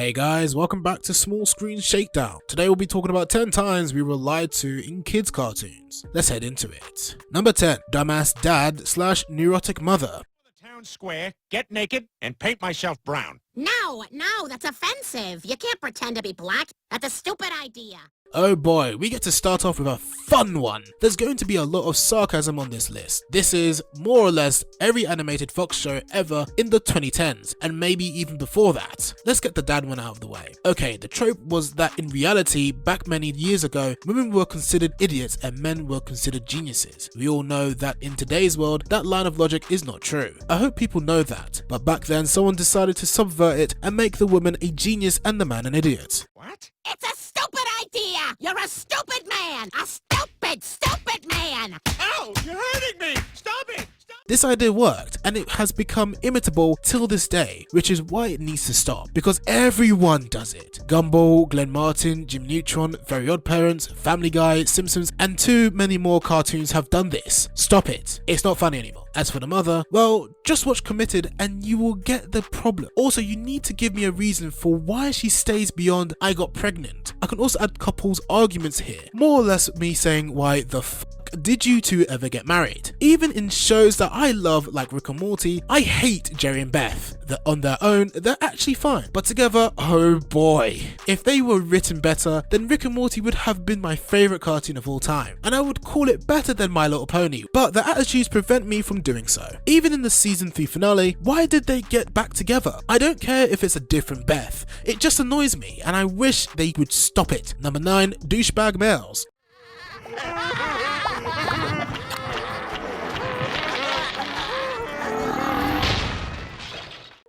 Hey guys, welcome back to Small Screen Shakedown. Today we'll be talking about 10 times we were lied to in kids cartoons. Let's head into it. Number 10, dumbass dad / neurotic mother. The town square, get naked, and paint myself brown. No, that's offensive. You can't pretend to be black. That's a stupid idea. Oh boy, we get to start off with a fun one. There's going to be a lot of sarcasm on this list. This is more or less every animated Fox show ever in the 2010s, and maybe even before that. Let's get the dad one out of the way. Okay, the trope was that in reality, back many years ago, women were considered idiots and men were considered geniuses. We all know that in today's world, that line of logic is not true. I hope people know that, but back then someone decided to subvert it and make the woman a genius and the man an idiot. What? It's a stupid idea. You're a stupid man. A stupid man. Ow! You're hurting me! Stop it! Stop! This idea worked, and it has become imitable till this day, which is why it needs to stop, because everyone does it. Gumball, Glenn Martin, Jim Neutron, Very Odd Parents, Family Guy, Simpsons, and too many more cartoons have done this. Stop it. It's not funny anymore. As for the mother, well, just watch Committed and you will get the problem. Also, you need to give me a reason for why she stays beyond I got pregnant. I can also add couples arguments here, more or less me saying why the f did you two ever get married? Even in shows that I love like Rick and Morty, I hate Jerry and Beth. That on their own, they're actually fine, but together, oh boy. If they were written better, then Rick and Morty would have been my favourite cartoon of all time, and I would call it better than My Little Pony, but the attitudes prevent me from doing so. Even in the season 3 finale, why did they get back together? I don't care if it's a different Beth, it just annoys me, and I wish they would stop it. Number 9, douchebag males.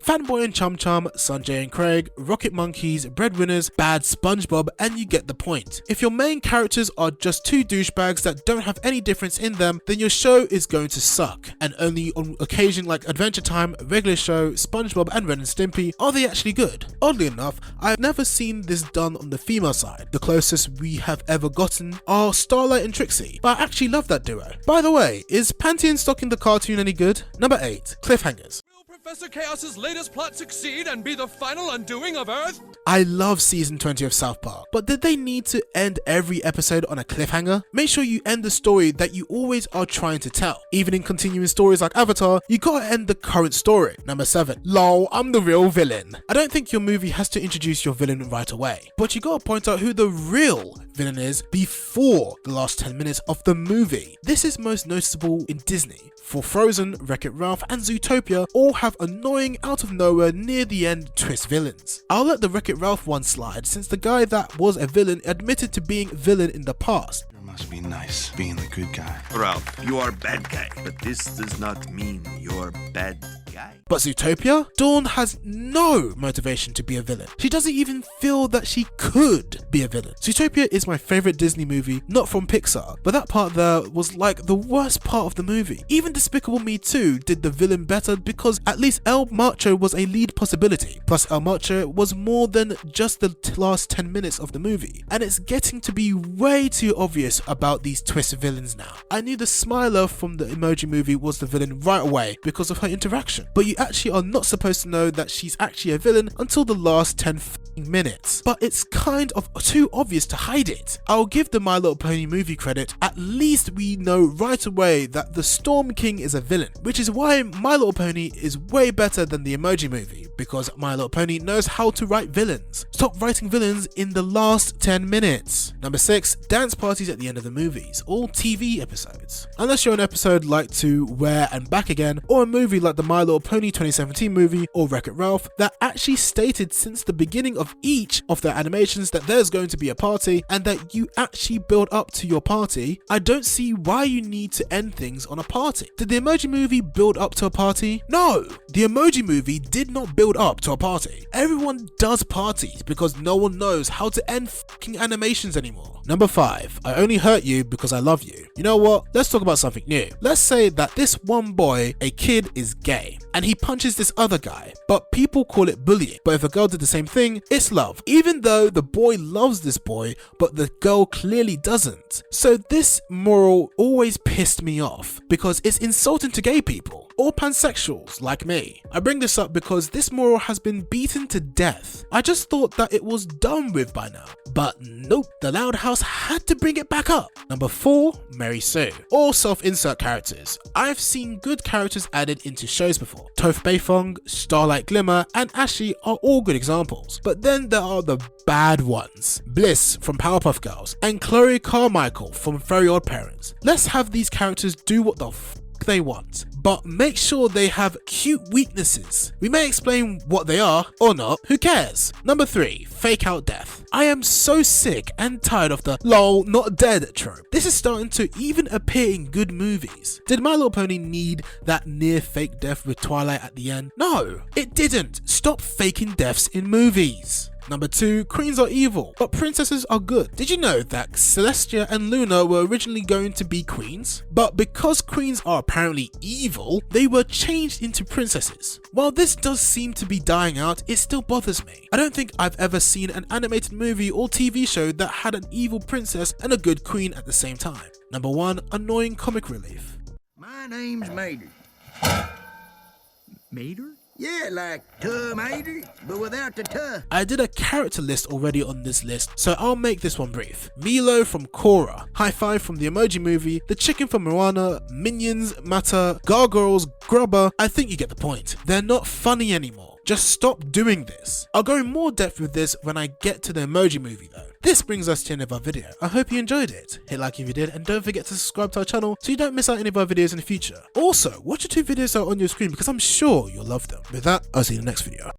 Fanboy and Chum Chum, Sanjay and Craig, Rocket Monkeys, Breadwinners, Bad SpongeBob, and you get the point. If your main characters are just two douchebags that don't have any difference in them, then your show is going to suck. And only on occasion like Adventure Time, Regular Show, SpongeBob and Ren and Stimpy are they actually good. Oddly enough, I've never seen this done on the female side. The closest we have ever gotten are Starlight and Trixie, but I actually love that duo. By the way, is Panty and Stocking the cartoon any good? Number 8, cliffhangers. Professor Chaos's latest plot succeed and be the final undoing of Earth? I love season 20 of South Park, but did they need to end every episode on a cliffhanger? Make sure you end the story that you always are trying to tell. Even in continuing stories like Avatar, you gotta end the current story. Number 7, lol, I'm the real villain. I don't think your movie has to introduce your villain right away, but you gotta point out who the real villain is before the last 10 minutes of the movie. This is most noticeable in Disney, for Frozen, Wreck-It Ralph and Zootopia all have annoying out of nowhere near the end twist villains. I'll let the Wreck-It Ralph one slide since the guy that was a villain admitted to being villain in the past. It must be nice being the good guy. Ralph, you are bad guy, but this does not mean you're bad guy. But Zootopia? Dawn has no motivation to be a villain. She doesn't even feel that she could be a villain. Zootopia is my favorite Disney movie, not from Pixar, but that part there was like the worst part of the movie. Even Despicable Me 2 did the villain better because at least El Macho was a lead possibility. Plus El Macho was more than just the last 10 minutes of the movie. And it's getting to be way too obvious about these twist villains now. I knew the Smiler from the Emoji Movie was the villain right away because of her interaction. But you actually are not supposed to know that she's actually a villain until the last 10 minutes. But it's kind of too obvious to hide it. I'll give the My Little Pony movie credit. At least we know right away that the Storm King is a villain, which is why My Little Pony is way better than the Emoji Movie, because My Little Pony knows how to write villains. Stop writing villains in the last 10 minutes. Number 6, dance parties at the end of the movies, all TV episodes. Unless you're an episode like To Where and Back Again, or a movie like the My Little Pony 2017 movie or Wreck-It Ralph that actually stated since the beginning of each of their animations that there's going to be a party and that you actually build up to your party, I don't see why you need to end things on a party. Did the Emoji Movie build up to a party? No! The Emoji Movie did not build up to a party. Everyone does parties because no one knows how to end fucking animations anymore. Number 5, I only hurt you because I love you. You know what? Let's talk about something new. Let's say that this one boy, a kid, is gay and he punches this other guy, but people call it bullying. But if a girl did the same thing, it's love. Even though the boy loves this boy, but the girl clearly doesn't. So this moral always pissed me off because it's insulting to gay people. or pansexuals like me. I bring this up because this moral has been beaten to death. I just thought that it was done with by now. But nope, the Loud House had to bring it back up. Number 4, Mary Sue. All self-insert characters. I've seen good characters added into shows before. Toph Beifong, Starlight Glimmer, and Ashley are all good examples. But then there are the bad ones. Bliss from Powerpuff Girls and Chloe Carmichael from Very Odd Parents. Let's have these characters do what the f they want, but make sure they have cute weaknesses. We may explain what they are or not, who cares? Number 3, fake out death. I am so sick and tired of the lol not dead trope. This is starting to even appear in good movies. Did My Little Pony need that near fake death with Twilight at the end? No, it didn't. Stop faking deaths in movies. Number 2, queens are evil, but princesses are good. Did you know that Celestia and Luna were originally going to be queens? But because queens are apparently evil, they were changed into princesses. While this does seem to be dying out, it still bothers me. I don't think I've ever seen an animated movie or TV show that had an evil princess and a good queen at the same time. Number 1, annoying comic relief. My name's Mater. Mater? Yeah, like tomato, but without the tuh. I did a character list already on this list, so I'll make this one brief. Milo from Korra, High Five from the Emoji Movie, the chicken from Moana, Minions, Mata, Gargoyles, Grubber. I think you get the point. They're not funny anymore. Just stop doing this. I'll go in more depth with this when I get to the Emoji Movie though. This brings us to the end of our video. I hope you enjoyed it. Hit like if you did, and don't forget to subscribe to our channel so you don't miss out any of our videos in the future. Also, watch the 2 videos that are on your screen because I'm sure you'll love them. With that, I'll see you in the next video.